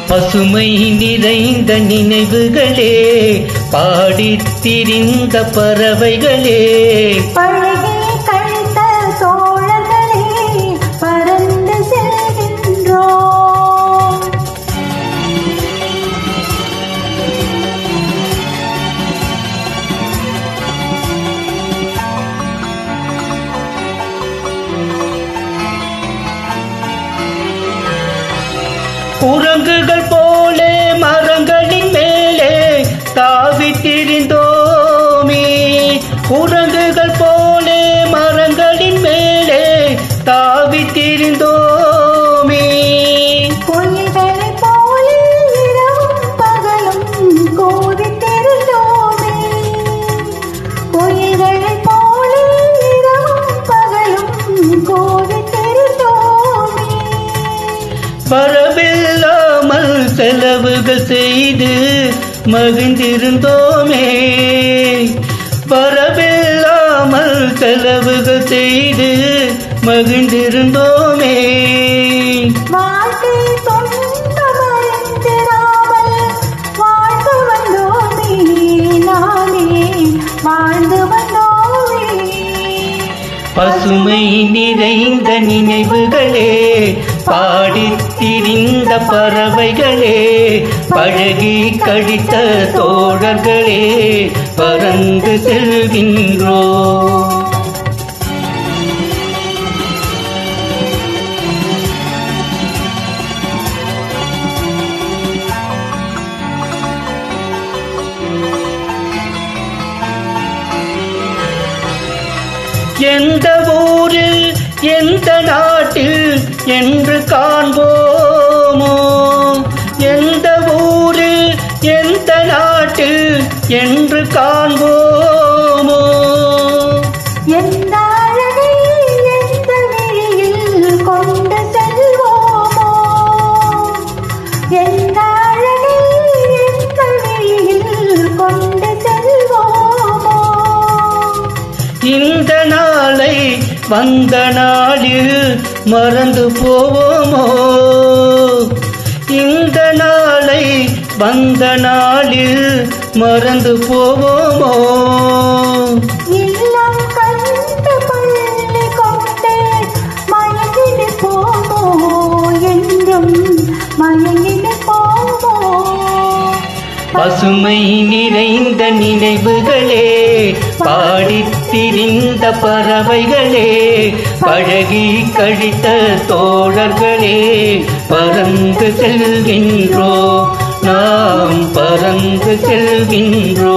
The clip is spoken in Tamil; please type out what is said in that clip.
பசுமை நிறைந்த நினைவுகளே, பாடித் திரிந்த பறவைகளே, பழகி கழித்த தோழர்களே, பறந்து செல்கின்றோம். குரங்குகள் போலே மரங்களின் மேலே தாவித் திரிந்தோமே, குரங்குகள் போலே மரங்களின் மேலே தாவித் திரிந்தோமே. கோயில்களைப் போலே இரவும் பகலும் கோவித் திரிந்தோமே, கோயில்களைப் போலே இரவும் பகலும் கோவித் திரிந்தோமே. வரவில்லாமல் செலவுகள் செய்து மகிழ்ந்திருந்தோமே, வரவில்லாமல் செலவுகள் செய்து மகிழ்ந்திருந்தோமே. வாழ்க்கை துன்பமறிந்திராமல் வாழ்ந்து வந்தோமே, நாமே வாழ்ந்து வந்தோமே. பசுமை நிறைந்த நினைவுகளே, பாடித் திரிந்த பறவைகளே, பழகி கழித்த தோழர்களே, பறந்து செல்கின்றோம். எந்த ஊரில் எந்த நாட்டில் என்று காண்போமோ, எந்த ஊரில் எந்த நாட்டில் என்று காண்போமோ. எந்த அழகை எந்த வழியில் கொண்டு செல்வோமோ, எந்த அழகை எந்த வழியில் கொண்டு செல்வோமோ. இந்த நாளை வந்த நாளில் மறந்து போவோமோ, இந்த நாளை வந்த நாளில் மறந்து போவோமோ. இல்லம் கண்டு பள்ளி கொண்டு மயங்கினு போமோ, என்றும் மயங்கினு போமோ. பசுமை நிறைந்த நினைவுகளே, பாடித் திரிந்த பறவைகளே, பழகி கழித்த தோழர்களே, பறந்து செல்கின்றோம், நாம் பறந்து செல்கின்றோம்.